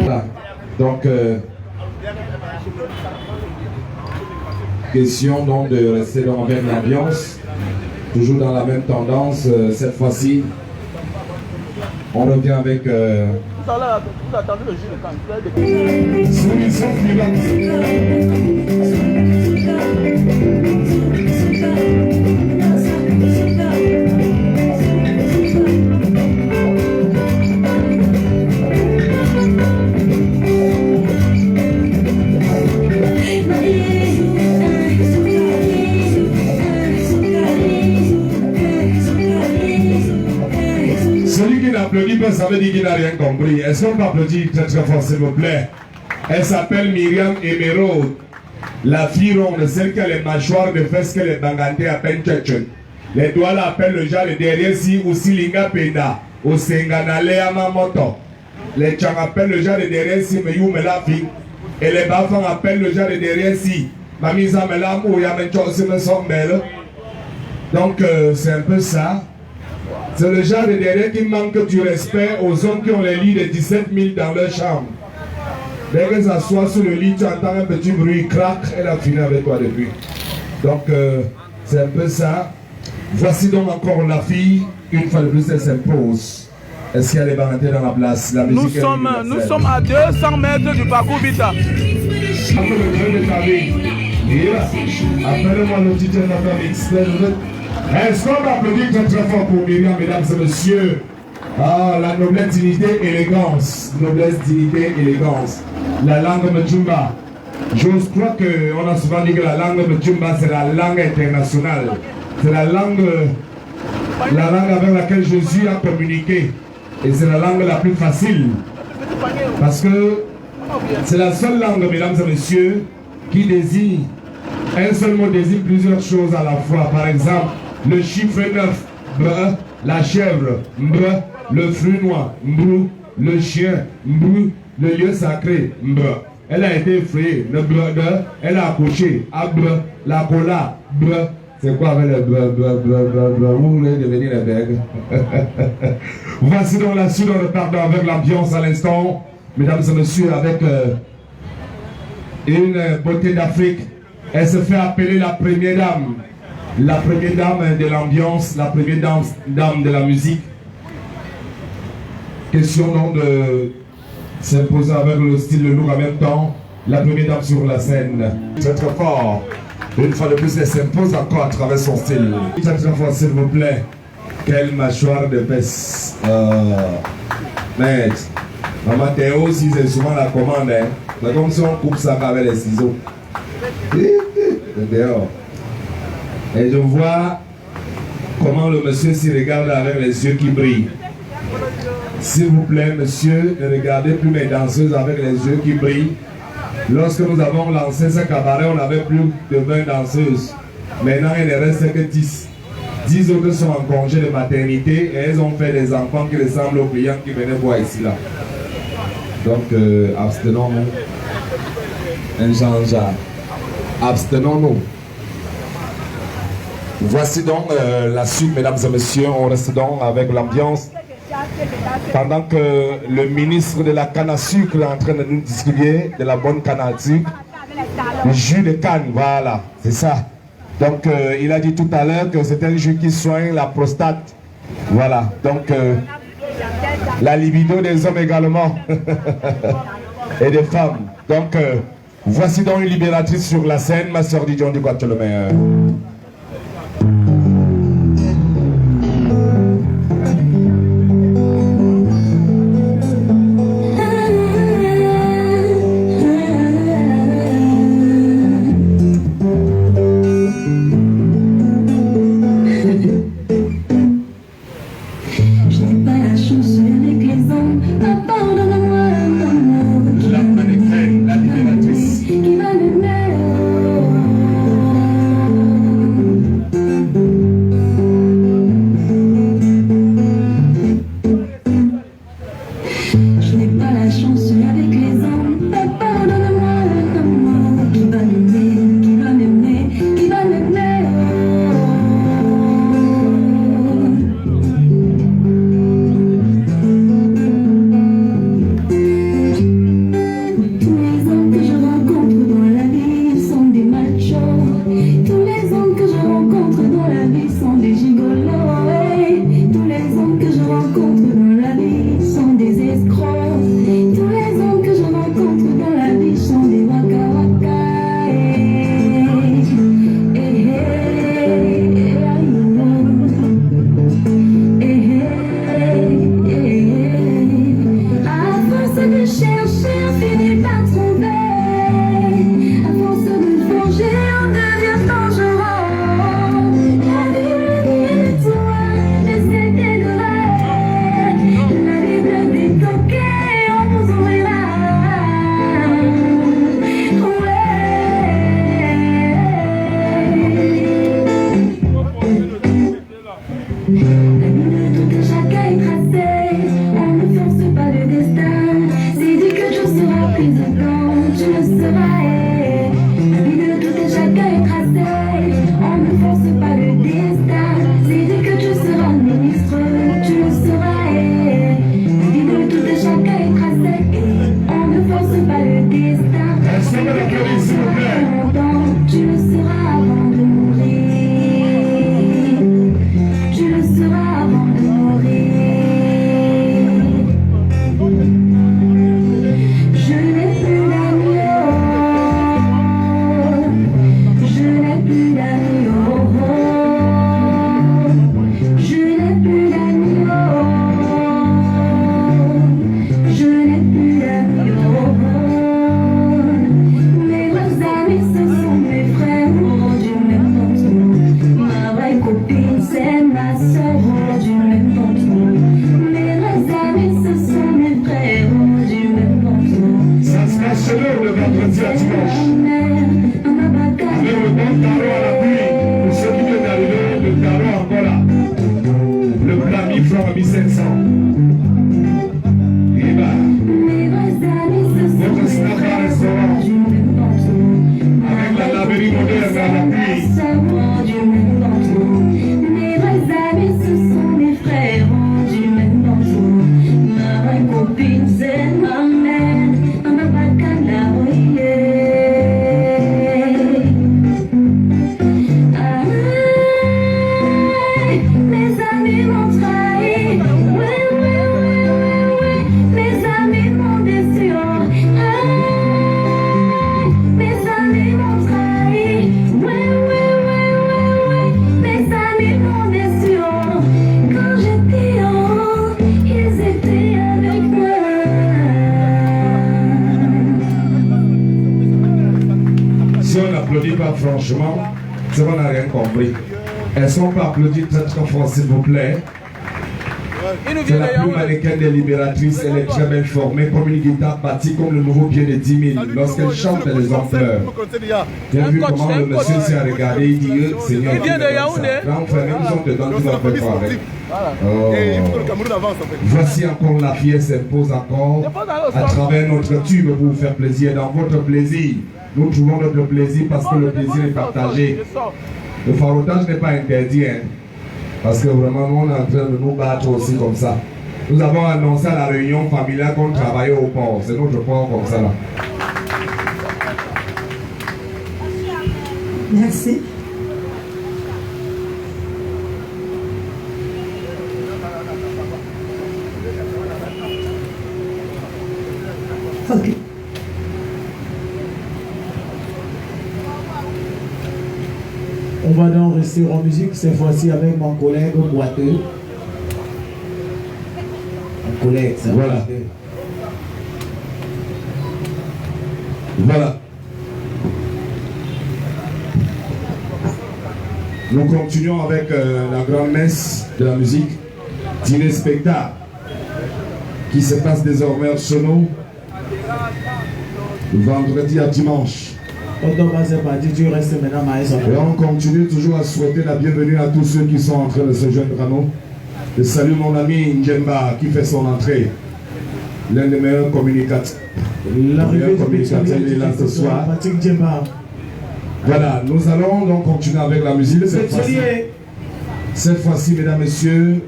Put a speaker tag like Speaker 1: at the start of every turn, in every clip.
Speaker 1: Voilà. Donc, question donc de rester dans la même ambiance, toujours dans la même tendance. Cette fois-ci, on revient avec.
Speaker 2: Vous attendez le jus de canne.
Speaker 1: Solution Celui qui n'applaudit pas, ça veut dire qu'il n'a rien compris. Est-ce qu'on peut applaudir très très fort, s'il vous plaît? Elle s'appelle Myriam Emeraude, la fille ronde, celle qui a les mâchoires de fesses que les Bangantais appellent tchetchen. Les doigts l'appellent le genre de derrière si ou Silinga Penda, ou Senganale Amamoto. Les Tchang appellent le genre de derrière si Meyou Melafi. Et les Bafang appellent le genre de derrière si Mamisa Melam ou Yamencho Simesomel. Donc c'est un peu ça. C'est le genre de derrière qui manque du respect aux hommes qui ont les lits de 17 000 dans leur chambre. Dès que ça soit sur le lit, tu entends un petit bruit, crac, elle a fini avec toi depuis. Donc, c'est un peu ça. Voici donc encore la fille, une fois de plus, elle s'impose. Est-ce qu'il y a des Bangantais dans la place? La musique
Speaker 2: nous sommes à 200 mètres du parcours Bita.
Speaker 1: Après le train de ta vie, appelle-moi le titre de notre expert. Est-ce qu'on va applaudir très très fort pour Myriam, mesdames et messieurs? Ah, la noblesse, dignité, élégance. Noblesse, dignité, élégance. La langue Mdjumba. J'ose croire qu'on a souvent dit que la langue Mdjumba, c'est la langue internationale. C'est la langue avec laquelle Jésus a communiqué. Et c'est la langue la plus facile. Parce que c'est la seule langue, mesdames et messieurs, qui désigne, un seul mot désigne plusieurs choses à la fois. Par exemple, le chiffre 9, bre, la chèvre, mbre, le fruit noir, mbrou, le chien, mbrou, le lieu sacré, mbre. Elle a été effrayée, le bre de, elle a accouché, abre, la cola, bre. C'est quoi avec le bre, vous voulez devenir les bègues? Voici donc la suite, on repart avec l'ambiance à l'instant, mesdames et messieurs, avec une beauté d'Afrique. Elle se fait appeler la première dame. La première dame de l'ambiance, la première dame de la musique. Question donc de s'imposer avec le style lourd en même temps. La première dame sur la scène. Très très fort. Une fois de plus, elle s'impose encore à travers son style. Très très fort, s'il vous plaît. Quelle mâchoire de fesses. Maître. Maman Théo aussi, c'est souvent la commande. Hein. C'est comme si on coupe ça avec les ciseaux. Dehors. Et je vois comment le monsieur s'y regarde avec les yeux qui brillent. S'il vous plaît, monsieur, ne regardez plus mes danseuses avec les yeux qui brillent. Lorsque nous avons lancé ce cabaret, on n'avait plus de 20 danseuses. Maintenant, il ne reste que 10. 10 autres sont en congé de maternité et elles ont fait des enfants qui ressemblent aux clients qui venaient voir ici là. Donc, abstenons-nous. Un genre. Abstenons-nous. Voici donc la suite, mesdames et messieurs. On reste donc avec l'ambiance. Pendant que le ministre de la canne à sucre est en train de nous distribuer de la bonne canne à sucre. Le jus de canne, voilà, c'est ça. Donc il a dit tout à l'heure que c'est un jus qui soigne la prostate. Voilà, donc la libido des hommes également. Et des femmes. Donc voici donc une libératrice sur la scène, ma soeur Didion du Guatemala.
Speaker 3: chercher, on finit par trouver. À force de forger, on devient forgeron. La Bible dit toi, je sais qu'elle devrait. La Bible dit ok, on vous ouvrira. La ligne de tout chacun est tracée. On ne force pas le destin. C'est dit que tu seras président, tu le seras. La ligne de tout chacun est tracée. On ne force pas le destin. C'est dit que tu seras ministre, tu le seras. La ligne de tout chacun est tracée. On ne force pas le destin. Tu le seras avant de mourir. Tu le seras avant de mourir. Je n'ai plus d'agneau. Je n'ai plus d'agneau. Je n'ai plus d'agneau. Je n'ai plus d'agneau. Mes vrais amis, ce sont mes frères, oh, du même ponton. Ma vraie copine, c'est ma soeur, oh, du même ponton. Mes vrais amis, ce sont mes frères, oh, du même ponton.
Speaker 1: Ça se passe chez nous le vendredi à dimanche. Avec le bon tarot à l'appui. Pour ceux qui viennent d'arriver, le tarot encore là. Le plat mi-franc à 1700. Et bah,
Speaker 3: Mes vrais amis, ce sont
Speaker 1: votre
Speaker 3: mes
Speaker 1: snack à
Speaker 3: frères,
Speaker 1: restaurant.
Speaker 3: oh, du même ponton.
Speaker 1: Avec la laverie moderne à l'appui.
Speaker 3: Ma soeur, oh, du même ponton. Mes vrais amis, ce sont mes frères, oh, du même ponton. Ma vraie copine, c'est ma mère, ma bacana, oh, yeah. Ah, mes amis m'ont trahi, ouais, ouais, ouais, ouais, ouais. Mes amis m'ont déçu, oh. Ah, mes amis m'ont trahi, ouais, ouais, ouais, ouais, ouais. Mes amis m'ont déçu, oh. Quand j'étais en haut, ils étaient avec moi.
Speaker 1: Si on n'applaudit pas franchement, c'est qu'on n'a rien compris. Est-ce qu'on peut applaudir très très fort s'il vous plaît?
Speaker 2: Il nous
Speaker 1: C'est
Speaker 2: vient
Speaker 1: la
Speaker 2: de
Speaker 1: plus
Speaker 2: Yaoundé.
Speaker 1: mannequin des libératrices, elle est très bien formée, comme une guitare bâtie comme le nouveau pied de 10 000. Lorsqu'elle chante, les hommes pleurent. J'ai vu comment le monsieur s'est regardé, il dit Seigneur,
Speaker 2: Il vient de Yaoundé.
Speaker 1: grand frère, même si on te donne, tu vas faire quoi avec? Oh.
Speaker 4: Et il faut que le Cameroun avance en fait.
Speaker 1: Voici encore la fierté s'impose encore à travers notre tube pour vous faire plaisir. Dans votre plaisir, nous trouvons notre plaisir parce que le plaisir est partagé. Le farotage n'est pas interdit, hein, parce que vraiment nous on est en train de nous battre aussi comme ça. Nous avons annoncé à la réunion familiale qu'on travaillait au port. C'est notre port comme ça là.
Speaker 5: Merci. Ok.
Speaker 6: On va donc rester en musique, cette fois-ci avec mon collègue boiteux. Mon collègue, c'est
Speaker 1: Voilà.
Speaker 6: boiteux.
Speaker 1: Voilà. Nous continuons avec la grande messe de la musique, dîner spectacle, qui se passe désormais chez nous, vendredi à dimanche.
Speaker 6: Quand on va se partir, tu restes maintenant maïs.
Speaker 1: Et on continue toujours à souhaiter la bienvenue à tous ceux qui sont en train de se joindre à nous. Je salue mon ami Njemba qui fait son entrée, l'un des meilleurs communicateurs.
Speaker 6: L'arrivée du
Speaker 1: communicateur est là ce soir.
Speaker 6: Patrick Djemba.
Speaker 1: Voilà, nous allons donc continuer avec la musique cette fois-ci. Cette fois-ci, mesdames, messieurs,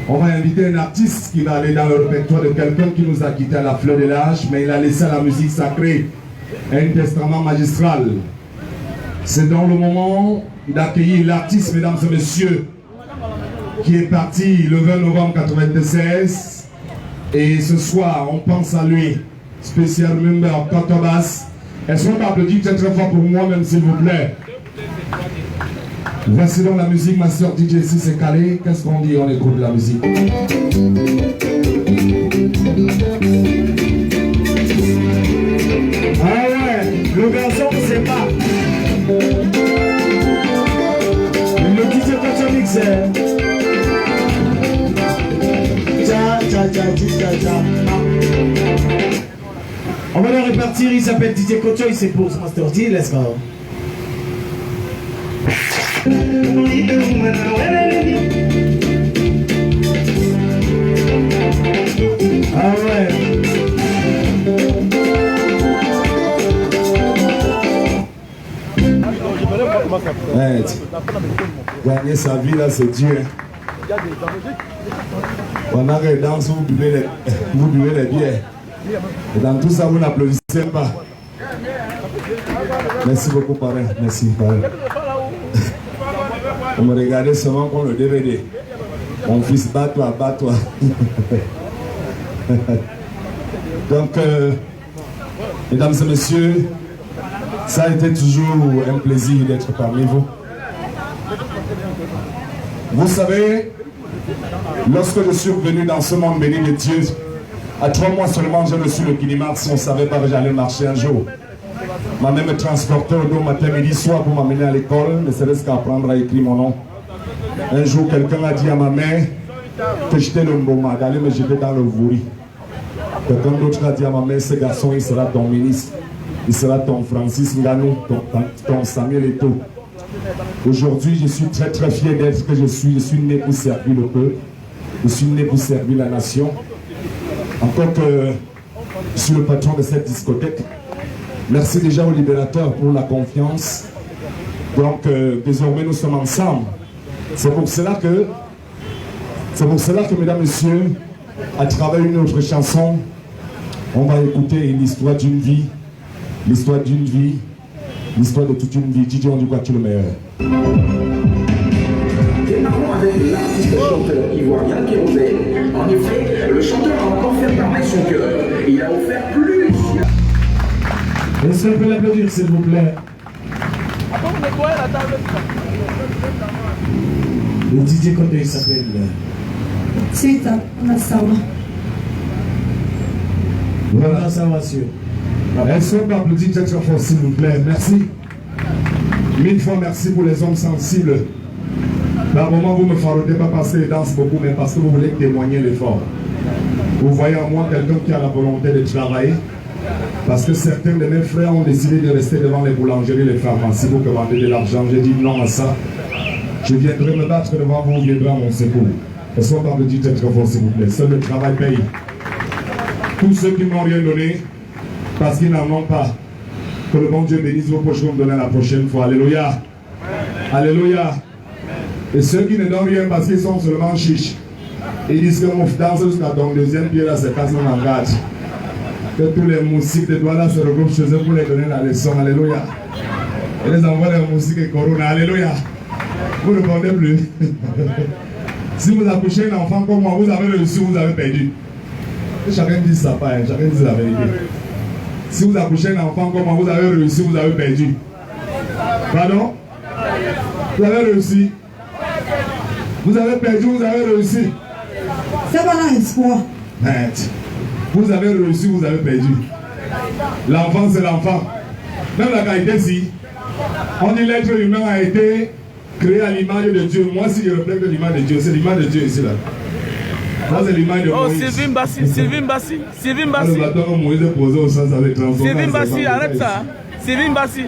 Speaker 1: on va inviter un artiste qui va aller dans le répertoire de quelqu'un qui nous a quitté à la fleur de l'âge, mais il a laissé à la musique sacrée un testament magistral. C'est dans le moment d'accueillir l'artiste, mesdames et messieurs, qui est parti le 20 novembre 1996. Et ce soir, on pense à lui, spécial member Cotobas. Est-ce qu'on peut applaudir très très fort pour moi-même, s'il vous plaît? Voici donc la musique, ma soeur DJ si c'est calé. Qu'est-ce qu'on dit? On écoute la musique.
Speaker 6: On va le répartir, il s'appelle Didier Kocho, il s'épouse Master D, let's go. Ah ouais.
Speaker 1: Ouais, gagner sa vie là, c'est Dieu. Pendant que danse, vous buvez les bières. Et dans tout ça, vous n'applaudissez pas. Merci beaucoup, parrain. Merci, parrain. Vous me regardez seulement comme le DVD. Mon fils, bats-toi, bats-toi. Donc, mesdames et messieurs, ça a été toujours un plaisir d'être parmi vous. Vous savez, lorsque je suis venu dans ce monde béni de Dieu, à 3 mois seulement, j'ai reçu le Kinimax. On ne savait pas que j'allais marcher un jour. Ma mère me transportait au dos matin, midi, soir pour m'amener à l'école, ne serait-ce qu'apprendre à écrire mon nom. Un jour, quelqu'un a dit à ma mère que j'étais le Mboma, d'aller me jeter dans le Vouri. Quelqu'un d'autre a dit à ma mère, ce garçon, il sera ton ministre. Il sera ton Francis Nganou, ton Samuel Eto'o. Aujourd'hui, je suis très très fier d'être ce que je suis. Je suis né pour servir le peuple. Je suis né pour servir la nation. Encore que je suis le patron de cette discothèque. Merci déjà au libérateur pour la confiance. Donc désormais nous sommes ensemble. C'est pour cela que, mesdames, messieurs, à travers une autre chanson, on va écouter l'histoire d'une vie, l'histoire d'une vie, l'histoire de toute une vie. Didier, on dit quoi, tu es le meilleur.
Speaker 4: Démarrons avec l'artiste chanteur ivoirien Kérosène. En effet, le chanteur a encore fait parler son cœur. Il a offert plusieurs...
Speaker 6: Est-ce qu'on peut l'applaudir, s'il vous plaît? Le Didier Kocho, il s'appelle...
Speaker 5: Sita, Nassama.
Speaker 6: Voilà, ça va sûr.
Speaker 1: Est-ce qu'on peut applaudir cette fois, s'il vous plaît? Merci. 1000 fois merci pour les hommes sensibles. Par moment, vous ne me faraudez pas parce que je danse beaucoup, mais parce que vous voulez témoigner l'effort. Vous voyez en moi quelqu'un qui a la volonté de travailler. Parce que certains de mes frères ont décidé de rester devant les boulangeries, les pharmacies pour commander de l'argent. J'ai dit non à ça. Je viendrai me battre devant vous, vous viendrez à mon secours. Est-ce qu'on peut applaudir cette fois, s'il vous plaît? Seul le travail paye. Tous ceux qui m'ont rien donné, parce qu'ils n'en ont pas, que le bon Dieu bénisse vos poches pour me donner la prochaine fois. Alléluia. Alléluia. Et ceux qui ne donnent rien parce qu'ils sont seulement chiches, ils disent que mon danse jusqu'à ton deuxième pied là, c'est casse mon engage. Que tous les moustiques de doigts là se regroupent chez eux pour les donner la leçon. Alléluia. Et les envoient les moustiques et corona. Alléluia. Vous ne répondez plus. Si vous accouchez un enfant comme moi, vous avez réussi, vous avez perdu. Et chacun dit ça, pas, chacun dit la vérité. Si vous accouchez un enfant comme moi, vous avez réussi, vous avez perdu. Pardon? Vous avez réussi. Vous avez perdu, vous avez réussi.
Speaker 5: C'est pas l'espoir.
Speaker 1: Vous avez réussi, vous avez perdu. L'enfant, c'est l'enfant. Même la qualité, si. On dit l'être humain a été créé à l'image de Dieu. Moi, si je reflète l'image de Dieu, c'est l'image de Dieu ici, là. Ça, c'est l'image de Moïse.
Speaker 2: Oh, Sylvie Mbassi, Sylvie Mbassi, Sylvie Mbassi.
Speaker 1: Le bâton que Moïse est posé au sens avec transformé.
Speaker 2: Sylvie Mbassi, arrête ça. Sylvie Mbassi.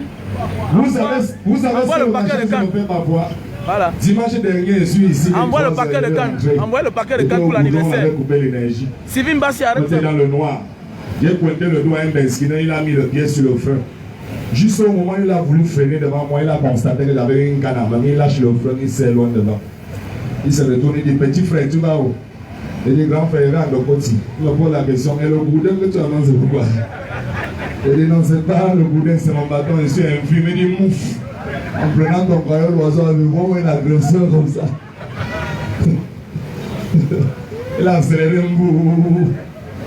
Speaker 1: Vous savez ce que je fais ma voix.
Speaker 2: Voilà.
Speaker 1: Dimanche dernier, je suis ici.
Speaker 2: Envoie le paquet de cannes. Envoie le paquet de cannes pour l'anniversaire. Sylvie Mbassi, arrête ça.
Speaker 1: J'étais dans le noir. J'ai pointé le doigt à un Benskina, il a mis le pied sur le feu. Juste au moment où il a voulu freiner devant moi, il a constaté que j'avais une canne à main. Il lâche le frein, il s'est loin devant. Il s'est retourné, il dit petit frère, tu vas où? Il dit grand frère, il va à Dokoti. Il me pose la question, et le boudin que tu as mangé, c'est pourquoi? Il dit non, c'est pas le boudin, c'est mon bâton, je suis infime. Il dit mouf. En prenant ton croyant l'oiseau avec moi, une agresseur comme ça. Il a accéléré un bout.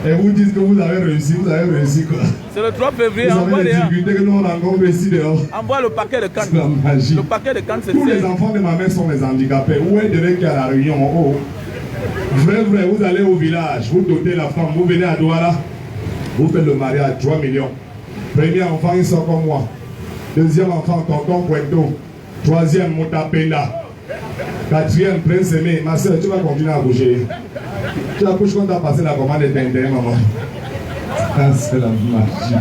Speaker 1: Et vous dites que vous avez réussi quoi.
Speaker 2: C'est le 3 février,
Speaker 1: vous
Speaker 2: envoie
Speaker 1: avez
Speaker 2: les
Speaker 1: les difficultés que nous on rencontre ici dehors.
Speaker 2: Envoie le paquet de cannes.
Speaker 1: C'est la magie.
Speaker 2: Le paquet de cannes, c'est
Speaker 1: tous les enfants de ma mère sont des handicapés. Où est devait qu'il y a la réunion en haut? Vrai, vous allez au village, vous dotez la femme, vous venez à Douala, vous faites le mariage, 3 millions. Premier enfant, il sort comme moi. Deuxième enfant, tonton Puerto. Troisième, Motapenda. Quatrième, Prince Aimé. Ma soeur, tu vas continuer à bouger. Tu accouches quand tu as passé la commande de Tintin, maman. Ah, c'est la magie.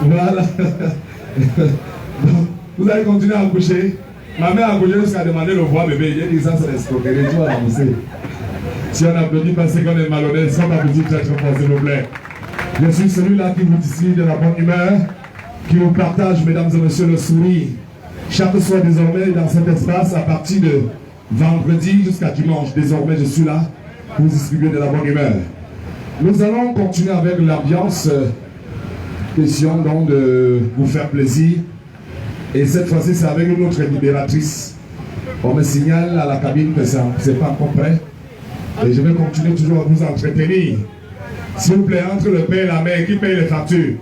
Speaker 1: Voilà. Vous allez continuer à coucher. Ma mère a couché jusqu'à demander le voix bébé. J'ai dit ça, c'est l'escroquerie. Tu vas avancer. Si on applaudit parce qu'on est malhonnête, sans applaudir très très fort, s'il vous plaît. Je suis celui-là qui vous distille de la bonne humeur, qui vous partage, mesdames et messieurs, le sourire. Chaque soir désormais dans cet espace, à partir de vendredi jusqu'à dimanche, désormais je suis là pour vous distribuer de la bonne humeur. Nous allons continuer avec l'ambiance, question donc de vous faire plaisir. Et cette fois-ci, c'est avec une autre libératrice. On me signale à la cabine que c'est pas encore prêt. Et je vais continuer toujours à vous entretenir. S'il vous plaît, entre le père et la mère, qui paye les factures?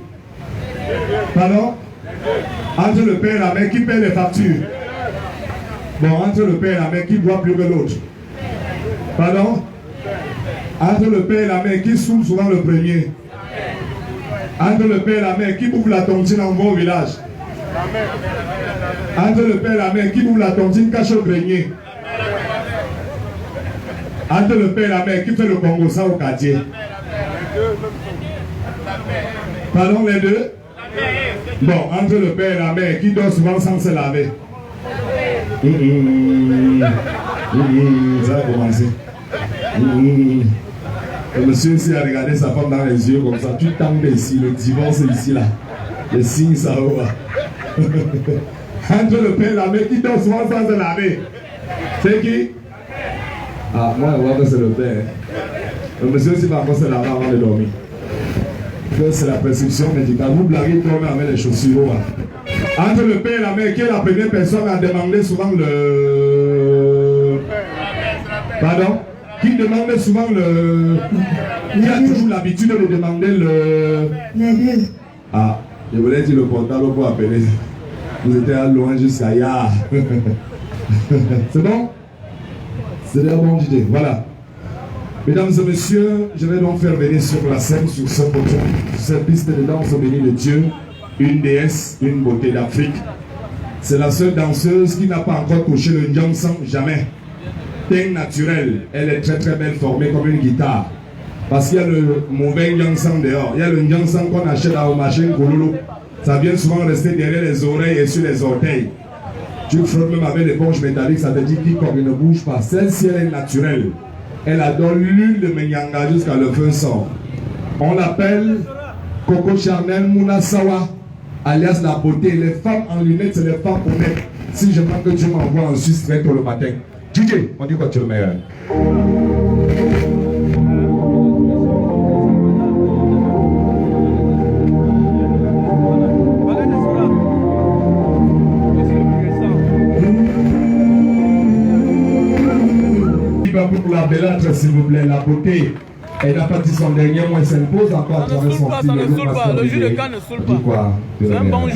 Speaker 1: Pardon? Entre le père et la mère, qui paye les factures? Bon, entre le père et la mère, qui boit plus que l'autre? Pardon? Entre le père et la mère, qui saoule souvent le premier? Entre le père et la mère, qui bouffe la tontine en bon village? Entre le père et la mère, qui bouffe la tontine cache au grenier? Entre le père et la mère, qui fait le Congo ça au quartier? Pardon, les deux? Bon, entre le père et la mère, qui dort souvent sans se laver? Ça va commencer. Le monsieur ici a regardé sa femme dans les yeux comme ça. Tu tends ici, le divorce est ici là. Le signe ça va. Entre le père et la mère, qui dort souvent sans se laver? C'est qui? Ah, moi je vois que c'est le père. Le monsieur aussi va encore se laver avant de dormir. C'est la prescription médicale. Vous blaguez quand même avec les chaussures. Entre le père et la mère, qui est la première personne à demander souvent le... Pardon? Qui demande souvent le... Qui a toujours l'habitude de demander le...
Speaker 5: Les deux.
Speaker 1: Ah, je voulais dire le portable pour appeler. Vous étiez à loin jusqu'à hier. C'est bon? C'est la bonne idée. Voilà. Mesdames et messieurs, je vais donc faire venir sur la scène, sur ce poteau, sur cette piste de danse au béni de Dieu, une déesse, une beauté d'Afrique. C'est la seule danseuse qui n'a pas encore touché le nyansang, jamais. Teint naturel, elle est très très belle formée comme une guitare. Parce qu'il y a le mauvais nyansang dehors, il y a le nyansang qu'on achète à au marché Gololo. Ça vient souvent rester derrière les oreilles et sur les orteils. Tu frottes même avec l'éponge métallique, ça te dit qu'il ne bouge pas. Celle-ci, elle est naturelle. Elle adore l'huile de Menyanga jusqu'à le feu sort. On l'appelle Coco Chanel Mounasawa, alias la beauté. Les femmes en lunettes, c'est les femmes honnêtes. Si je pense que tu m'envoies en Suisse très tôt le matin. DJ, on dit quoi tu es le meilleur? Pour la bellâtre, s'il vous plaît, la beauté. Elle n'a pas dit son dernier mot, elle s'impose encore à travers son
Speaker 2: Ça ne saoule pas, le jus de canne ne saoule pas.
Speaker 1: C'est un
Speaker 2: bon jus.